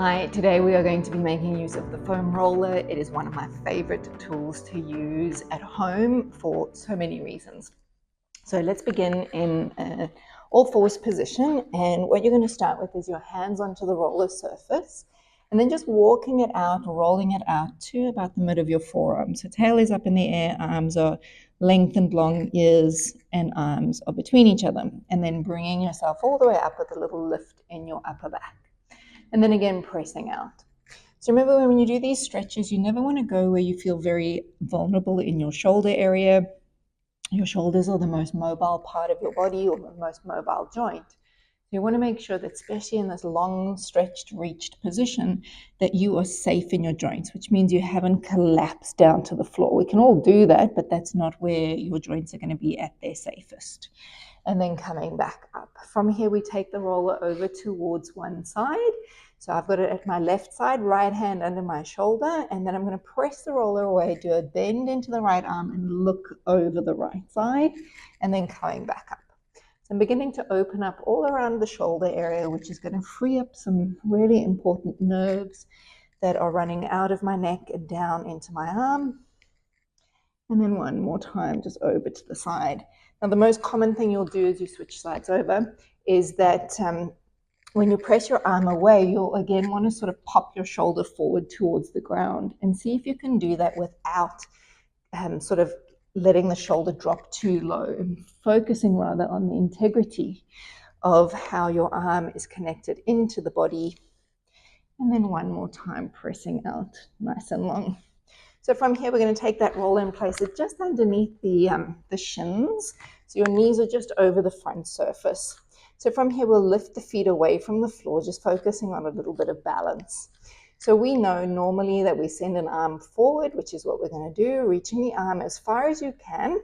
Hi, today we are going to be making use of the foam roller. It is one of my favorite tools to use at home for so many reasons. So let's begin in all fours position, and what you're going to start with is your hands onto the roller surface and then just walking it out, rolling it out to about the mid of your forearm. So tail is up in the air, arms are lengthened long, ears and arms are between each other, and then bringing yourself all the way up with a little lift in your upper back. And then again, pressing out. So remember, when you do these stretches, you never want to go where you feel very vulnerable in your shoulder area. Your shoulders are the most mobile part of your body, or the most mobile joint. So you want to make sure that, especially in this long, stretched, reached position, that you are safe in your joints, which means you haven't collapsed down to the floor. We can all do that, but that's not where your joints are going to be at their safest. And then coming back up. From here, we take the roller over towards one side. So I've got it at my left side, right hand under my shoulder, and then I'm going to press the roller away, do a bend into the right arm and look over the right side, and then coming back up. So I'm beginning to open up all around the shoulder area, which is going to free up some really important nerves that are running out of my neck and down into my arm. And then one more time, just over to the side. Now, the most common thing you'll do as you switch sides over is that when you press your arm away, you'll again want to sort of pop your shoulder forward towards the ground and see if you can do that without sort of letting the shoulder drop too low, and focusing rather on the integrity of how your arm is connected into the body. And then one more time, pressing out nice and long. So from here, we're going to take that roller and place it just underneath the shins. So your knees are just over the front surface. So from here, we'll lift the feet away from the floor, just focusing on a little bit of balance. So we know normally that we send an arm forward, which is what we're going to do, reaching the arm as far as you can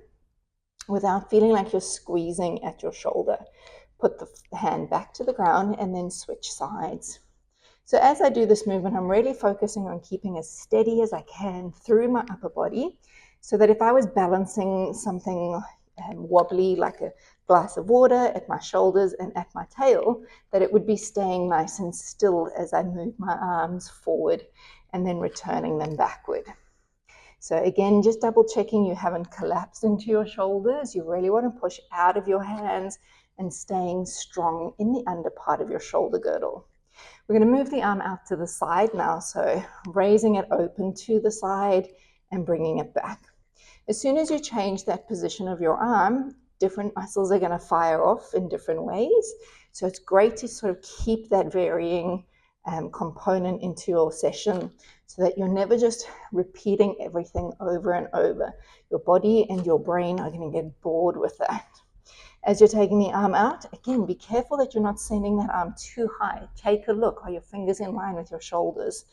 without feeling like you're squeezing at your shoulder. Put the hand back to the ground and then switch sides. So as I do this movement, I'm really focusing on keeping as steady as I can through my upper body, so that if I was balancing something wobbly like a glass of water at my shoulders and at my tail, that it would be staying nice and still as I move my arms forward and then returning them backward. So again, just double checking you haven't collapsed into your shoulders. You really want to push out of your hands and staying strong in the under part of your shoulder girdle. We're going to move the arm out to the side now, so raising it open to the side and bringing it back. As soon as you change that position of your arm, different muscles are going to fire off in different ways. So it's great to sort of keep that varying component into your session, so that you're never just repeating everything over and over. Your body and your brain are going to get bored with that. As you're taking the arm out, again, be careful that you're not sending that arm too high. Take a look. Are your fingers in line with your shoulders?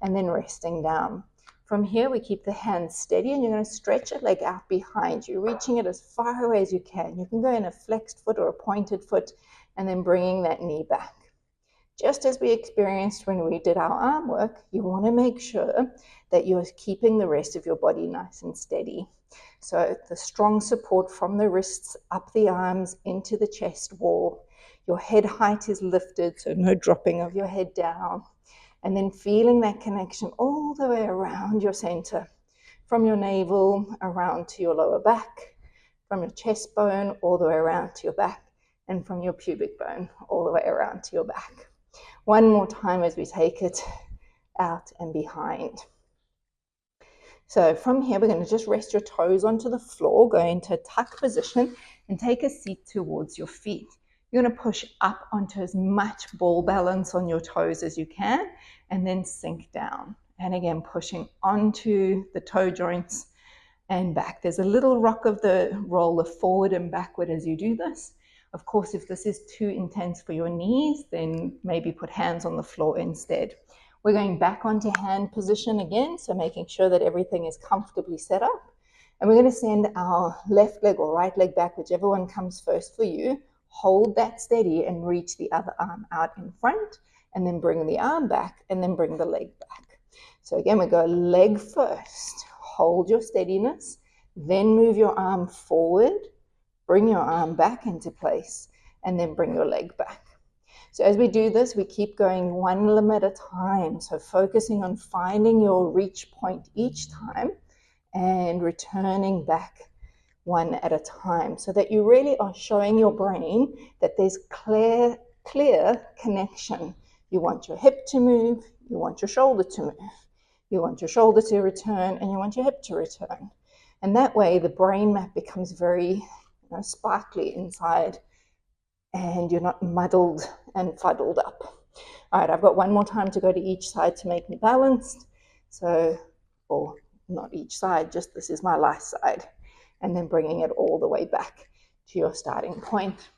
And then resting down. From here, we keep the hands steady, and you're going to stretch a leg out behind you, reaching it as far away as you can. You can go in a flexed foot or a pointed foot, and then bringing that knee back. Just as we experienced when we did our arm work, you want to make sure that you're keeping the rest of your body nice and steady. So the strong support from the wrists up the arms into the chest wall. Your head height is lifted, so no dropping of your head down. And then feeling that connection all the way around your center, from your navel around to your lower back, from your chest bone all the way around to your back, and from your pubic bone all the way around to your back. One more time as we take it out and behind. So from here, we're going to just rest your toes onto the floor, go into a tuck position, and take a seat towards your feet. You're going to push up onto as much ball balance on your toes as you can, and then sink down. And again, pushing onto the toe joints and back. There's a little rock of the roller forward and backward as you do this. Of course, if this is too intense for your knees, then maybe put hands on the floor instead. We're going back onto hand position again, so making sure that everything is comfortably set up. And we're going to send our left leg or right leg back, whichever one comes first for you. Hold that steady and reach the other arm out in front, and then bring the arm back, and then bring the leg back. So again, we go leg first. Hold your steadiness, then move your arm forward, bring your arm back into place, and then bring your leg back. So as we do this, we keep going one limb at a time. So focusing on finding your reach point each time and returning back one at a time, so that you really are showing your brain that there's clear connection. You want your hip to move, you want your shoulder to move, you want your shoulder to return, and you want your hip to return. And that way the brain map becomes very sparkly inside, and you're not muddled and fuddled up. All right, I've got one more time to go to each side to make me balanced. So, or not each side, just this is my last side. And then bringing it all the way back to your starting point.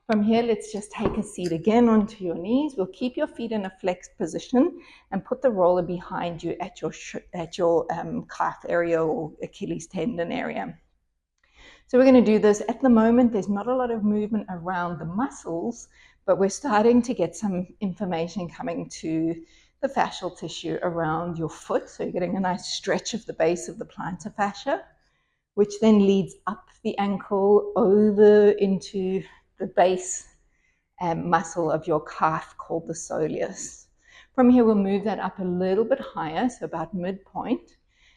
From here, let's just take a seat again onto your knees. We'll keep your feet in a flexed position and put the roller behind you at your calf area or Achilles tendon area. So we're going to do this. At the moment, there's not a lot of movement around the muscles, but we're starting to get some information coming to the fascial tissue around your foot. So you're getting a nice stretch of the base of the plantar fascia, which then leads up the ankle over into the base muscle of your calf called the soleus. From here, we'll move that up a little bit higher, so about midpoint.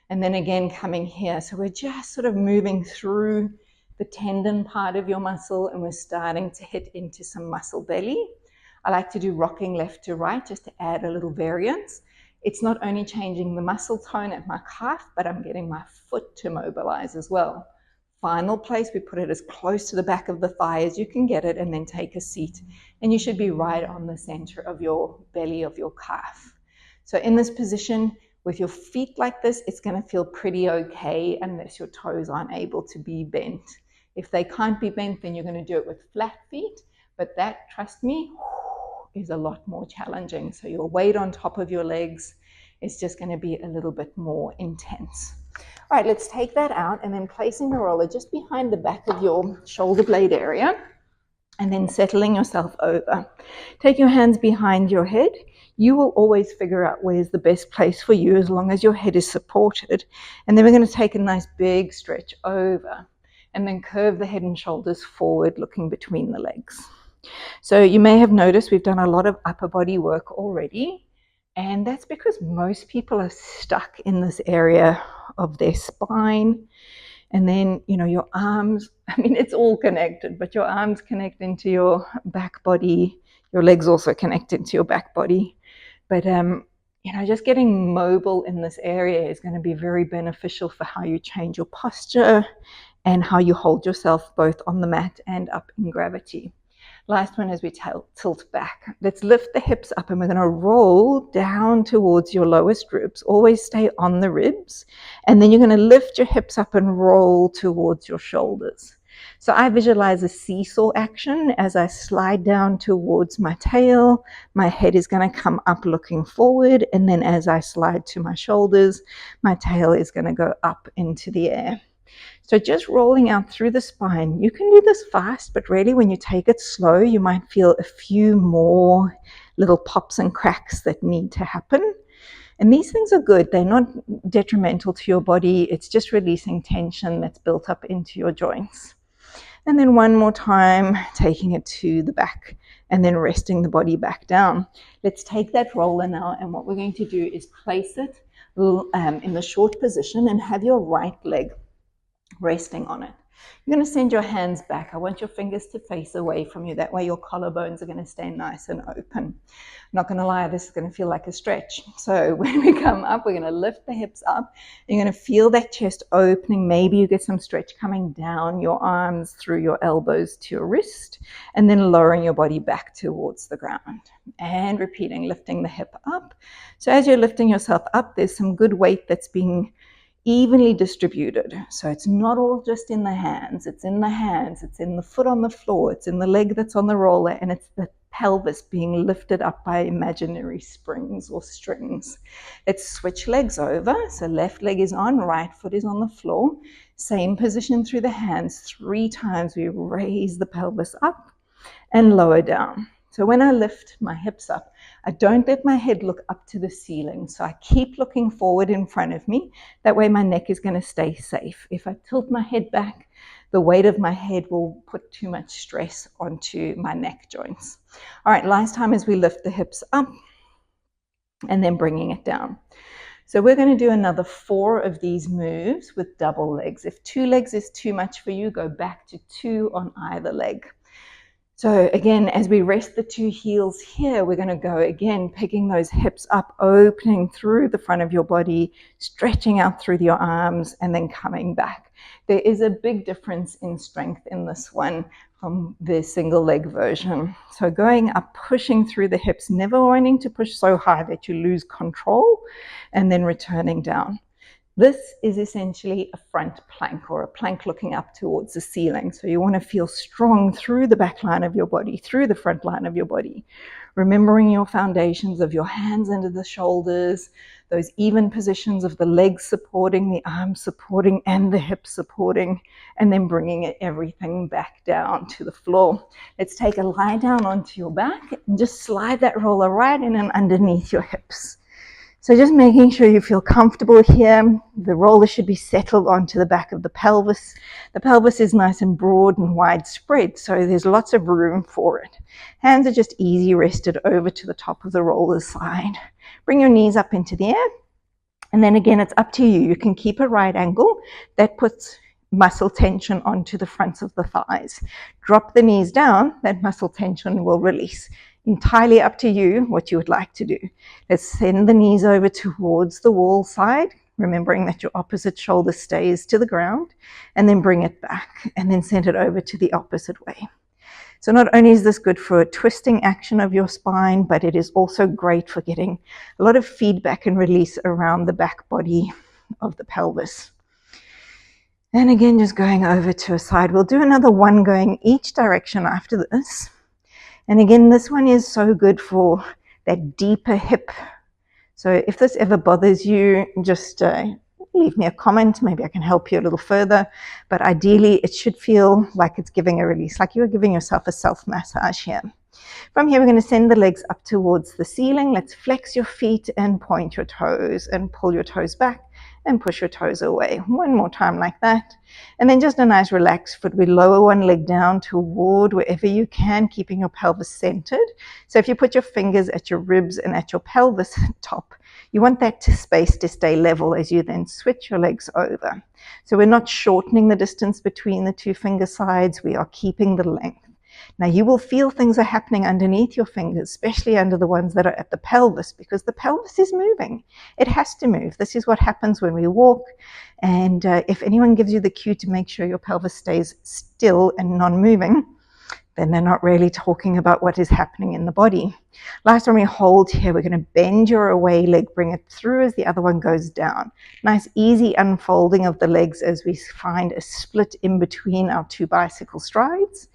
And then again coming here. So we're just sort of moving through the tendon part of your muscle, and we're starting to hit into some muscle belly. I like to do rocking left to right just to add a little variance. It's not only changing the muscle tone at my calf, but I'm getting my foot to mobilize as well. Final place, we put it as close to the back of the thigh as you can get it, and then take a seat. And you should be right on the center of your belly of your calf. So in this position, with your feet like this, it's going to feel pretty okay unless your toes aren't able to be bent. If they can't be bent, then you're going to do it with flat feet. But that, trust me, is a lot more challenging. So your weight on top of your legs is just going to be a little bit more intense. All right, let's take that out, and then placing the roller just behind the back of your shoulder blade area, and then settling yourself over. Take your hands behind your head. You will always figure out where's the best place for you as long as your head is supported. And then we're going to take a nice big stretch over, and then curve the head and shoulders forward, looking between the legs. So you may have noticed we've done a lot of upper body work already, and that's because most people are stuck in this area of their spine. And then, your arms, it's all connected, but your arms connect into your back body. Your legs also connect into your back body. But, just getting mobile in this area is going to be very beneficial for how you change your posture and how you hold yourself both on the mat and up in gravity. Last one as we tilt back. Let's lift the hips up, and we're going to roll down towards your lowest ribs. Always stay on the ribs. And then you're going to lift your hips up and roll towards your shoulders. So I visualize a seesaw action as I slide down towards my tail. My head is going to come up looking forward. And then as I slide to my shoulders, my tail is going to go up into the air. So just rolling out through the spine. You can do this fast, but really when you take it slow, you might feel a few more little pops and cracks that need to happen. And these things are good. They're not detrimental to your body. It's just releasing tension that's built up into your joints. And then one more time, taking it to the back and then resting the body back down. Let's take that roller now, and what we're going to do is place it in the short position and have your right leg resting on it. You're going to send your hands back. I want your fingers to face away from you. That way your collarbones are going to stay nice and open. Not going to lie, this is going to feel like a stretch. So when we come up, we're going to lift the hips up. You're going to feel that chest opening. Maybe you get some stretch coming down your arms through your elbows to your wrist, and then lowering your body back towards the ground. And repeating, lifting the hip up. So as you're lifting yourself up, there's some good weight that's being evenly distributed. So it's not all just in the hands. It's in the hands, it's in the foot on the floor, it's in the leg that's on the roller, and it's the pelvis being lifted up by imaginary springs or strings. Let's switch legs over. So left leg is on, right foot is on the floor. Same position through the hands. 3 times we raise the pelvis up and lower down. So when I lift my hips up, I don't let my head look up to the ceiling. So I keep looking forward in front of me. That way my neck is going to stay safe. If I tilt my head back, The weight of my head will put too much stress onto my neck joints. All right, last time as we lift the hips up and then bringing it down. So we're going to do another 4 of these moves with double legs. If 2 legs is too much for you, go back to 2 on either leg. So again, as we rest the 2 heels here, we're going to go again, picking those hips up, opening through the front of your body, stretching out through your arms, and then coming back. There is a big difference in strength in this one from the single leg version. So going up, pushing through the hips, never wanting to push so high that you lose control, and then returning down. This is essentially a front plank, or a plank looking up towards the ceiling. So you want to feel strong through the back line of your body, through the front line of your body. Remembering your foundations of your hands under the shoulders, those even positions of the legs supporting, the arms supporting, and the hips supporting, and then bringing everything back down to the floor. Let's take a lie down onto your back and just slide that roller right in and underneath your hips. So just making sure you feel comfortable here. The roller should be settled onto the back of the pelvis. The pelvis is nice and broad and widespread, so there's lots of room for it. Hands are just easy rested over to the top of the roller side. Bring your knees up into the air. And then again, it's up to you. You can keep a right angle. That puts muscle tension onto the fronts of the thighs. Drop the knees down, that muscle tension will release. Entirely up to you what you would like to do. Let's send the knees over towards the wall side, remembering that your opposite shoulder stays to the ground, and then bring it back, and then send it over to the opposite way. So not only is this good for a twisting action of your spine, but it is also great for getting a lot of feedback and release around the back body of the pelvis. And again, just going over to a side. We'll do another 1 going each direction after this. And again, this one is so good for that deeper hip. So if this ever bothers you, just leave me a comment. Maybe I can help you a little further. But ideally, it should feel like it's giving a release, like you're giving yourself a self-massage here. From here, we're going to send the legs up towards the ceiling. Let's flex your feet and point your toes and pull your toes back and push your toes away. 1 more time like that. And then just a nice relaxed foot. We lower 1 leg down toward wherever you can, keeping your pelvis centered. So if you put your fingers at your ribs and at your pelvis top, you want that space to stay level as you then switch your legs over. So we're not shortening the distance between the 2 finger sides. We are keeping the length. Now you will feel things are happening underneath your fingers, especially under the ones that are at the pelvis, because the pelvis is moving. It has to move. This is what happens when we walk. And if anyone gives you the cue to make sure your pelvis stays still and non-moving, then they're not really talking about what is happening in the body. Last time we hold here, we're going to bend your away leg, bring it through as the other one goes down. Nice easy unfolding of the legs as we find a split in between our 2 bicycle strides.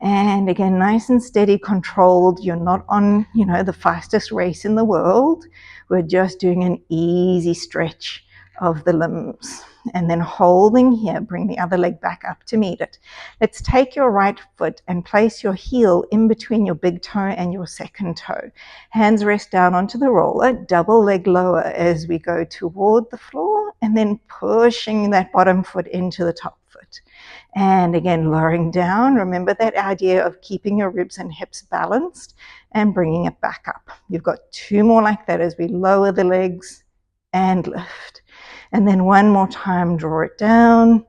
And again, nice and steady, controlled. You're not on, the fastest race in the world. We're just doing an easy stretch of the limbs. And then holding here, bring the other leg back up to meet it. Let's take your right foot and place your heel in between your big toe and your second toe. Hands rest down onto the roller, double leg lower as we go toward the floor, and then pushing that bottom foot into the top foot. And again, lowering down. Remember that idea of keeping your ribs and hips balanced and bringing it back up. You've got 2 more like that as we lower the legs and lift. And then 1 more time, draw it down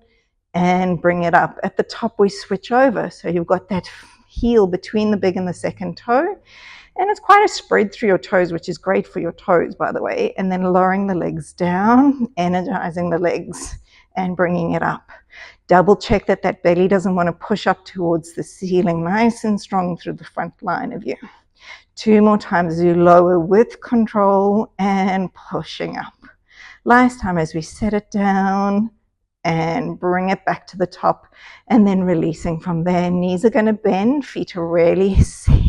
and bring it up. At the top, we switch over. So you've got that heel between the big and the second toe. And it's quite a spread through your toes, which is great for your toes, by the way. And then lowering the legs down, energizing the legs and bringing it up. Double check that that belly doesn't want to push up towards the ceiling, nice and strong through the front line of you. 2 more times as you lower with control and pushing up. Last time as we set it down and bring it back to the top and then releasing from there. Knees are going to bend, feet are really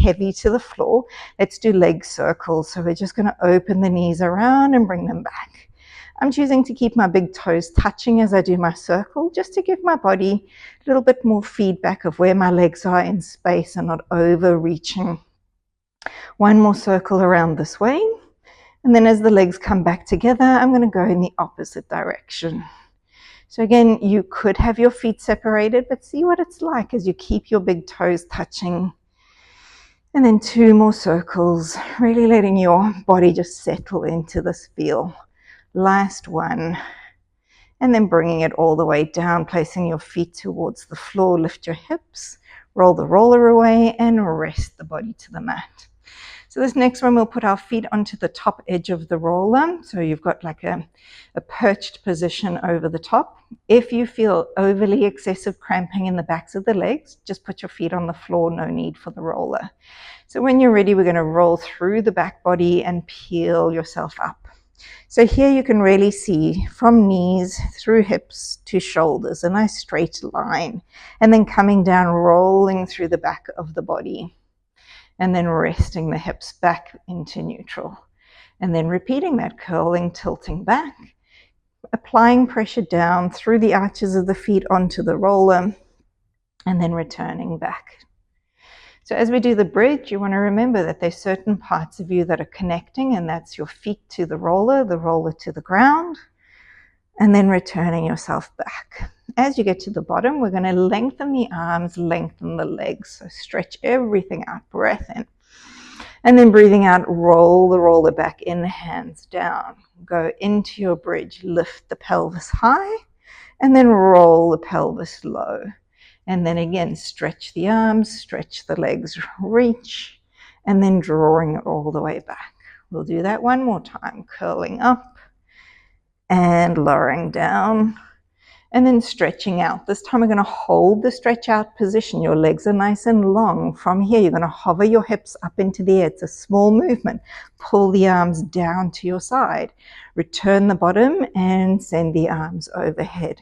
heavy to the floor. Let's do leg circles. So we're just going to open the knees around and bring them back. I'm choosing to keep my big toes touching as I do my circle, just to give my body a little bit more feedback of where my legs are in space and not overreaching. 1 more circle around this way. And then as the legs come back together, I'm going to go in the opposite direction. So again, you could have your feet separated, but see what it's like as you keep your big toes touching. And then 2 more circles, really letting your body just settle into this feel. Last one. And then bringing it all the way down, placing your feet towards the floor, lift your hips, roll the roller away, and rest the body to the mat. So this next one, we'll put our feet onto the top edge of the roller. So you've got like a perched position over the top. If you feel overly excessive cramping in the backs of the legs, just put your feet on the floor, no need for the roller. So when you're ready, we're going to roll through the back body and peel yourself up. So here you can really see from knees through hips to shoulders, a nice straight line, and then coming down, rolling through the back of the body, and then resting the hips back into neutral. And then repeating that, curling, tilting back, applying pressure down through the arches of the feet onto the roller, and then returning back. So as we do the bridge, you want to remember that there's certain parts of you that are connecting, and that's your feet to the roller to the ground, and then returning yourself back. As you get to the bottom, we're going to lengthen the arms, lengthen the legs. So stretch everything out, breath in. And then breathing out, roll the roller back in, hands down. Go into your bridge, lift the pelvis high, and then roll the pelvis low. And then again, stretch the arms, stretch the legs, reach, and then drawing it all the way back. We'll do that one more time, curling up and lowering down, and then stretching out. This time we're going to hold the stretch out position. Your legs are nice and long. From here, you're going to hover your hips up into the air. It's a small movement. Pull the arms down to your side. Return the bottom and send the arms overhead.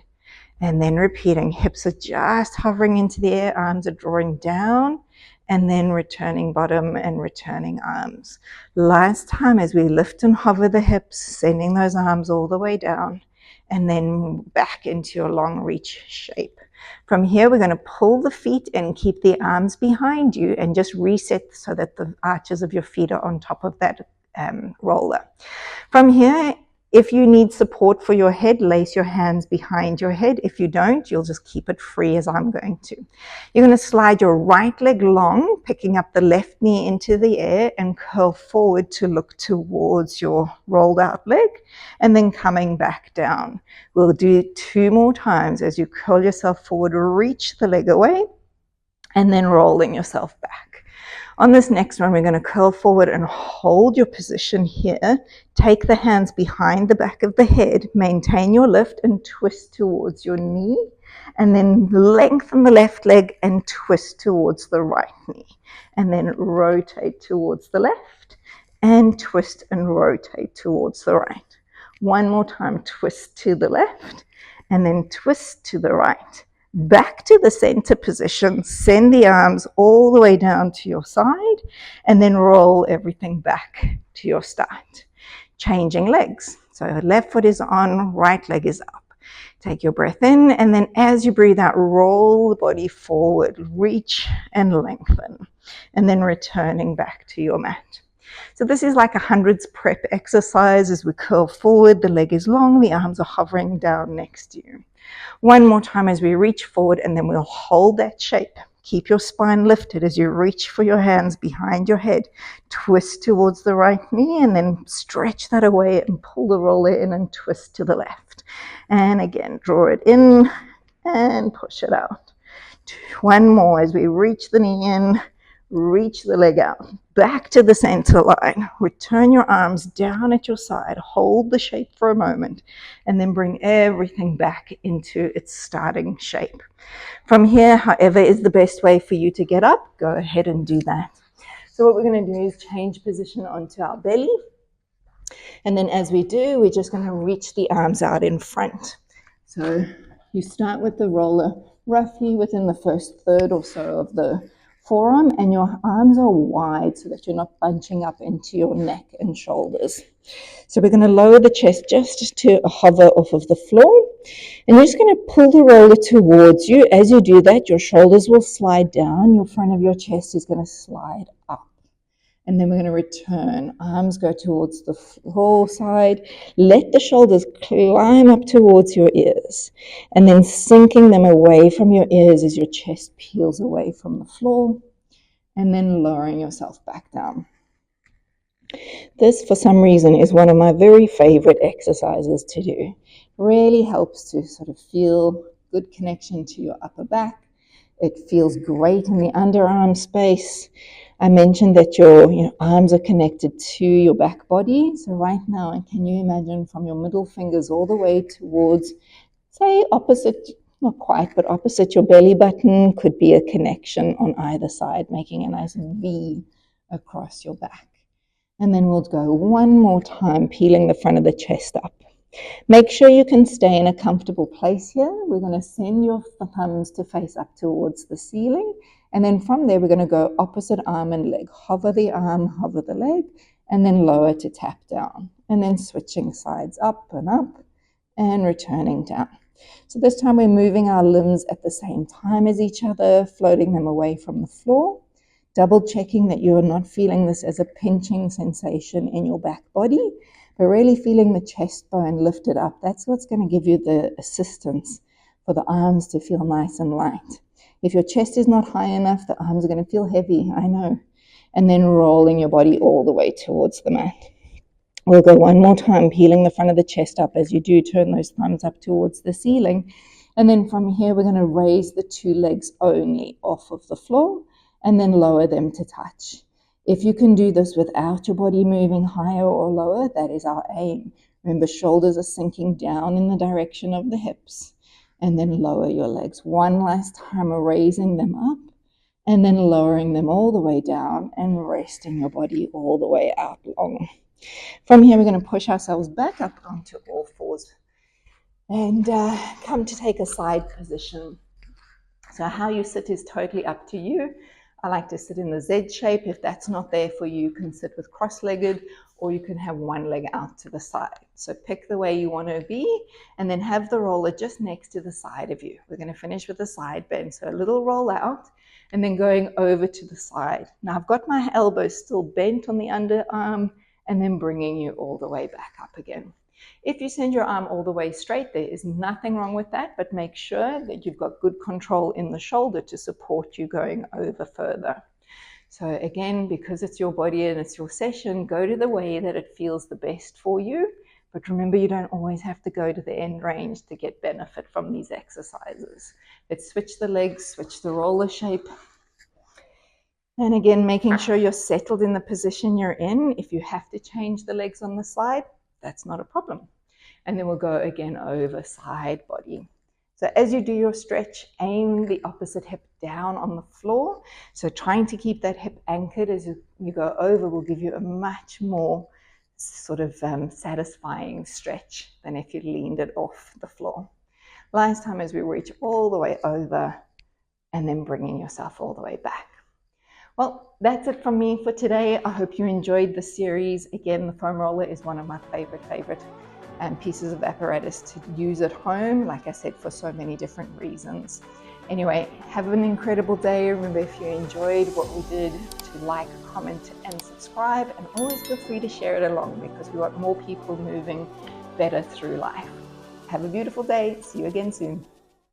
And then repeating, hips are just hovering into the air, arms are drawing down, and then returning bottom and returning arms. Last time as we lift and hover the hips, sending those arms all the way down, and then back into your long reach shape. From here, we're going to pull the feet and keep the arms behind you and just reset so that the arches of your feet are on top of that roller. From here, if you need support for your head, lace your hands behind your head. If you don't, you'll just keep it free as I'm going to. You're going to slide your right leg long, picking up the left knee into the air and curl forward to look towards your rolled out leg, and then coming back down. We'll do it 2 more times as you curl yourself forward, reach the leg away, and then rolling yourself back. On this next one, we're going to curl forward and hold your position here. Take the hands behind the back of the head, maintain your lift and twist towards your knee, and then lengthen the left leg and twist towards the right knee, and then rotate towards the left and twist and rotate towards the right. One more time, twist to the left and then twist to the right. Back to the center position, send the arms all the way down to your side, and then roll everything back to your start. Changing legs. So left foot is on, right leg is up. Take your breath in, and then as you breathe out, roll the body forward, reach and lengthen, and then returning back to your mat. So this is like a hundreds prep exercise. As we curl forward, the leg is long, the arms are hovering down next to you. One more time as we reach forward, and then we'll hold that shape. Keep your spine lifted as you reach for your hands behind your head. Twist towards the right knee and then stretch that away and pull the roller in and twist to the left. And again, draw it in and push it out. One more as we reach the knee in, reach the leg out, back to the center line. Return your arms down at your side, hold the shape for a moment, and then bring everything back into its starting shape. From here, however is the best way for you to get up, go ahead and do that. So what we're going to do is change position onto our belly. And then as we do, we're just going to reach the arms out in front. So you start with the roller roughly within the first third or so of the forearm, and your arms are wide so that you're not bunching up into your neck and shoulders. So we're going to lower the chest just to hover off of the floor, and you're just going to pull the roller towards you. As you do that, your shoulders will slide down, your front of your chest is going to slide up, And then we're going to return. Arms go towards the floor side. Let the shoulders climb up towards your ears. And then sinking them away from your ears as your chest peels away from the floor. And then lowering yourself back down. This, for some reason, is one of my very favorite exercises to do. Really helps to sort of feel good connection to your upper back. It feels great in the underarm space. I mentioned that your arms are connected to your back body. So right now, can you imagine from your middle fingers all the way towards, say, opposite, not quite, but opposite your belly button, could be a connection on either side, making a nice V across your back. And then we'll go one more time, peeling the front of the chest up. Make sure you can stay in a comfortable place here. We're going to send your thumbs to face up towards the ceiling. And then from there, we're going to go opposite arm and leg. Hover the arm, hover the leg, and then lower to tap down. And then switching sides up and returning down. So this time we're moving our limbs at the same time as each other, floating them away from the floor. Double checking that you're not feeling this as a pinching sensation in your back body, but really feeling the chest bone lifted up. That's what's going to give you the assistance for the arms to feel nice and light. If your chest is not high enough, the arms are going to feel heavy, I know. And then rolling your body all the way towards the mat. We'll go one more time, peeling the front of the chest up as you do turn those thumbs up towards the ceiling. And then from here, we're going to raise the two legs only off of the floor and then lower them to touch. If you can do this without your body moving higher or lower, that is our aim. Remember, shoulders are sinking down in the direction of the hips. And then lower your legs. One last time, raising them up and then lowering them all the way down and resting your body all the way out long. From here, we're going to push ourselves back up onto all fours and come to take a side position. So how you sit is totally up to you. I like to sit in the Z shape. If that's not there for you, you can sit with cross-legged, or you can have one leg out to the side. So pick the way you want to be, and then have the roller just next to the side of you. We're going to finish with a side bend. So a little roll out, and then going over to the side. Now I've got my elbows still bent on the underarm, and then bringing you all the way back up again. If you send your arm all the way straight, there is nothing wrong with that, but make sure that you've got good control in the shoulder to support you going over further. So again, because it's your body and it's your session, go to the way that it feels the best for you. But remember, you don't always have to go to the end range to get benefit from these exercises. Let's switch the legs, switch the roller shape. And again, making sure you're settled in the position you're in. If you have to change the legs on the side, that's not a problem. And then we'll go again over side body. So as you do your stretch, aim the opposite hip down on the floor. So trying to keep that hip anchored as you go over will give you a much more sort of satisfying stretch than if you leaned it off the floor. Last time as we reach all the way over and then bringing yourself all the way back. Well, that's it from me for today. I hope you enjoyed the series. Again, the foam roller is one of my favorite pieces of apparatus to use at home, like I said, for so many different reasons. Anyway, have an incredible day. Remember, if you enjoyed what we did, to like, comment, and subscribe, and always feel free to share it along because we want more people moving better through life. Have a beautiful day. See you again soon.